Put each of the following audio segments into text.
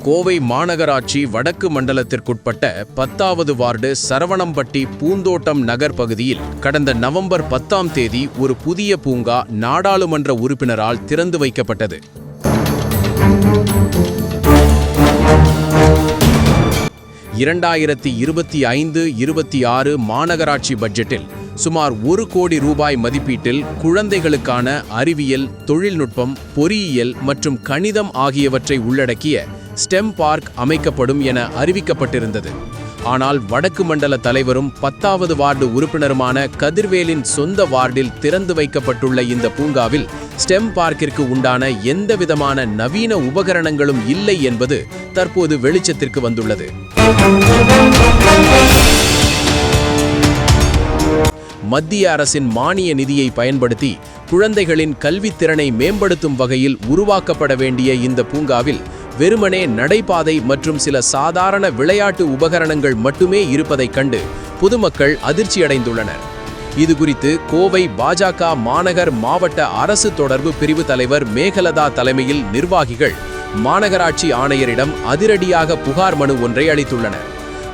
கோவை மாநகராட்சி வடக்கு மண்டலத்திற்குட்பட்ட 10வது வார்டு சரவணம்பட்டி பூந்தோட்டம் நகர் பகுதியில் கடந்த நவம்பர் 10ஆம் தேதி ஒரு புதிய பூங்கா நாடாளுமன்ற உறுப்பினரால் திறந்து வைக்கப்பட்டது. (2025-26) மாநகராட்சி பட்ஜெட்டில் சுமார் 1 கோடி ரூபாய் மதிப்பீட்டில் குழந்தைகளுக்கான அறிவியல், தொழில்நுட்பம், பொறியியல் மற்றும் கணிதம் ஆகியவற்றை உள்ளடக்கிய ஸ்டெம் பார்க் அமைக்கப்படும் என அறிவிக்கப்பட்டிருந்தது. ஆனால் வடக்கு மண்டல தலைவரும் 10வது வார்டு உறுப்பினருமான கதிர்வேலின் சொந்த வார்டில் திறந்து வைக்கப்பட்டுள்ள இந்த பூங்காவில் ஸ்டெம் பார்க்கிற்கு உண்டான எந்தவிதமான நவீன உபகரணங்களும் இல்லை என்பது தற்போது வெளிச்சத்திற்கு வந்துள்ளது. மத்திய அரசின் மானிய நிதியை பயன்படுத்தி குழந்தைகளின் கல்வித்திறனை மேம்படுத்தும் வகையில் உருவாக்கப்பட வேண்டிய இந்த பூங்காவில் வெறுமனே நடைபாதை மற்றும் சில சாதாரண விளையாட்டு உபகரணங்கள் மட்டுமே இருப்பதைக் கண்டு பொதுமக்கள் அதிர்ச்சியடைந்துள்ளனர். இதுகுறித்து கோவை பாஜக மாநகர் மாவட்ட அரசு தொடர்பு பிரிவு தலைவர் மேகலதா தலைமையில் நிர்வாகிகள் மாநகராட்சி ஆணையரிடம் அதிரடியாக புகார் மனு ஒன்றை அளித்துள்ளனர்.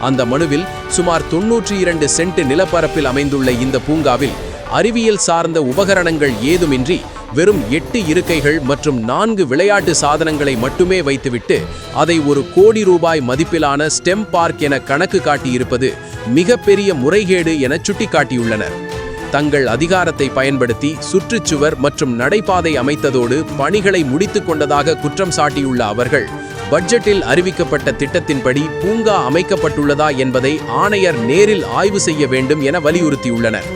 அந்த மனுவில் சுமார் 92 சென்ட் நிலப்பரப்பில் அமைந்துள்ள இந்த பூங்காவில் அறிவியல் சார்ந்த உபகரணங்கள் ஏதுமின்றி வெறும் 8 இருக்கைகள் மற்றும் 4 விளையாட்டு சாதனங்களை மட்டுமே வைத்துவிட்டு அதை 1 கோடி ரூபாய் மதிப்பிலான ஸ்டெம் பார்க் என கணக்கு காட்டியிருப்பது மிகப்பெரிய முறைகேடு என சுட்டிக்காட்டியுள்ளனர். தங்கள் அதிகாரத்தை பயன்படுத்தி சுற்றுச்சுவர் மற்றும் நடைபாதை அமைத்ததோடு பணிகளை முடித்துக் கொண்டதாக குற்றம் சாட்டியுள்ள அவர்கள் பட்ஜெட்டில் அறிவிக்கப்பட்ட திட்டத்தின்படி பூங்கா அமைக்கப்பட்டுள்ளதா என்பதை ஆணையர் நேரில் ஆய்வு செய்ய வேண்டும் என வலியுறுத்தியுள்ளனர்.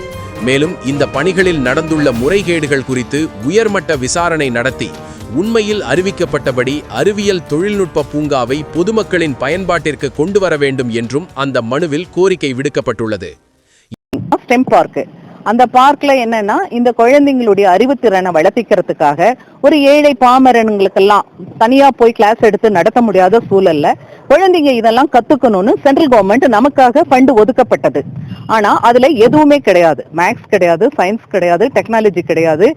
மேலும் இந்த பணிகளில் நடந்துள்ள முறைகேடுகள் குறித்து உயர்மட்ட விசாரணை நடத்தி உண்மையில் அறிவிக்கப்பட்டபடி அறிவியல் தொழில்நுட்ப பூங்காவை பொதுமக்களின் பயன்பாட்டிற்கு கொண்டு வர வேண்டும் என்றும் அந்த மனுவில் கோரிக்கை விடுக்கப்பட்டுள்ளது. அந்த பார்க்ல என்னன்னா, இந்த குழந்தைங்களுடைய அறிவுத்திறனை வளர்த்திக்கிறதுக்காக ஒரு ஏழை பாமரனுங்களுக்கெல்லாம் தனியா போய் கிளாஸ் எடுத்து நடத்த முடியாத சூழல்ல குழந்தைங்க இதெல்லாம் கத்துக்கணும்னு சென்ட்ரல் கவர்மெண்ட் நமக்காக ஃபண்ட் ஒதுக்கப்பட்டது. ஆனா அதுல எதுவுமே கிடையாது. மேக்ஸ் கிடையாது, சயின்ஸ் கிடையாது, டெக்னாலஜி கிடையாது,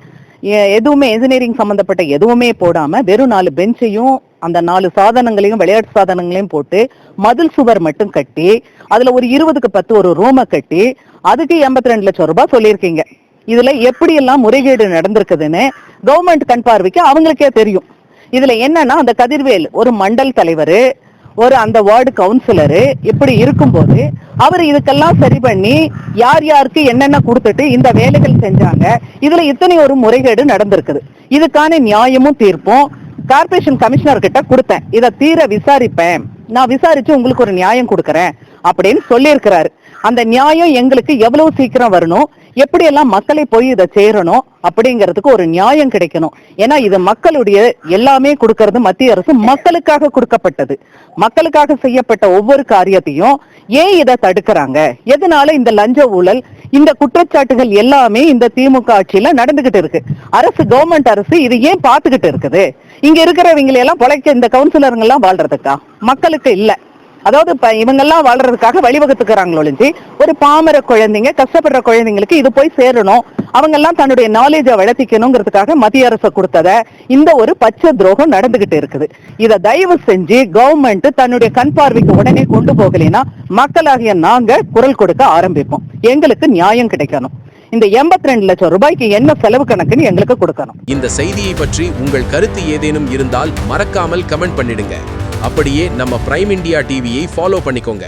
எதுவுமே இன்ஜினியரிங் சம்பந்தப்பட்ட எதுவுமே போடாம வெறும் 4 பெஞ்சையும் அந்த 4 சாதனங்களையும் விளையாட்டு சாதனங்களையும் போட்டு மதில் சுவர் மட்டும் கட்டி அதுல ஒரு 20க்கு 10 ஒரு ரூமை கட்டி அதுக்கு 82 லட்சம் ரூபாய் சொல்லியிருக்கீங்க. இதுல எப்படி எல்லாம் முறைகேடு நடந்திருக்குதுன்னு கவர்மெண்ட் கண் பார்வைக்கு அவங்களுக்கே தெரியும். இதுல என்னன்னா, அந்த கதிர்வேல் ஒரு மண்டல் தலைவரு, ஒரு அந்த வார்டு கவுன்சிலரு இப்படி இருக்கும்போது அவர் இதுக்கெல்லாம் சரி பண்ணி யார் யாருக்கு என்னென்ன கொடுத்துட்டு இந்த வேலைகள் செஞ்சாங்க. இதுல இத்தனை ஒரு முறைகேடு நடந்திருக்குது. இதுக்கான நியாயமும் தீர்ப்பும் கார்பரேஷன் கமிஷனர் கிட்ட கொடுத்தேன். இதை தீர விசாரிப்பேன், நான் விசாரிச்சு உங்களுக்கு ஒரு நியாயம் கொடுக்கறேன் அப்படின்னு சொல்லியிருக்கிறாரு. அந்த நியாயம் எங்களுக்கு எவ்வளவு சீக்கிரம் வரணும், எப்படி எல்லாம் மக்களை போய் இதை சேரணும் அப்படிங்கிறதுக்கு ஒரு நியாயம் கிடைக்கணும். ஏன்னா இது மக்களுடைய எல்லாமே கொடுக்கறது மத்திய அரசு மக்களுக்காக கொடுக்கப்பட்டது. மக்களுக்காக செய்யப்பட்ட ஒவ்வொரு காரியத்தையும் ஏன் இதை தடுக்கிறாங்க? எதனால இந்த லஞ்ச ஊழல், இந்த குற்றச்சாட்டுகள் எல்லாமே இந்த திமுக ஆட்சியில நடந்துகிட்டு இருக்கு. அரசு, கவர்மெண்ட் அரசு இது ஏன் பார்த்துக்கிட்டு இருக்குது? இங்க இருக்கிறவங்களை எல்லாம் பொழைக்க இந்த கவுன்சிலருங்க எல்லாம் வாழ்றதுக்கா? மக்களுக்கு இல்ல. அதாவது இவங்கெல்லாம் வாழ்றதுக்காக வழிவகுத்துக்கிறாங்களோ ஒழிஞ்சு ஒரு பாமர குழந்தைங்க, கஷ்டப்படுற குழந்தைங்களுக்கு இது போய் சேரணும், அவங்க எல்லாம் தன்னுடைய நாலேஜை வளர்த்திக்கணுங்கிறதுக்காக மத்திய அரசு கொடுத்தத இந்த ஒரு பச்சை துரோகம் நடந்துகிட்டு இருக்குது. இதை தயவு செஞ்சு கவர்மெண்ட் தன்னுடைய கண் பார்வைக்கு உடனே கொண்டு போகலைன்னா மக்களாகிய நாங்க குரல் கொடுக்க ஆரம்பிப்போம். எங்களுக்கு நியாயம் கிடைக்கணும். இந்த 82 லட்சம் ரூபாய்க்கு என்ன செலவு கணக்குன்னு எங்களுக்கு கொடுக்கணும். இந்த செய்தியை பற்றி உங்கள் கருத்து ஏதேனும் இருந்தால் மறக்காமல் கமெண்ட் பண்ணிடுங்க. அப்படியே நம்ம பிரைம் இந்தியா டிவியை ஃபாலோ பண்ணிக்கோங்க.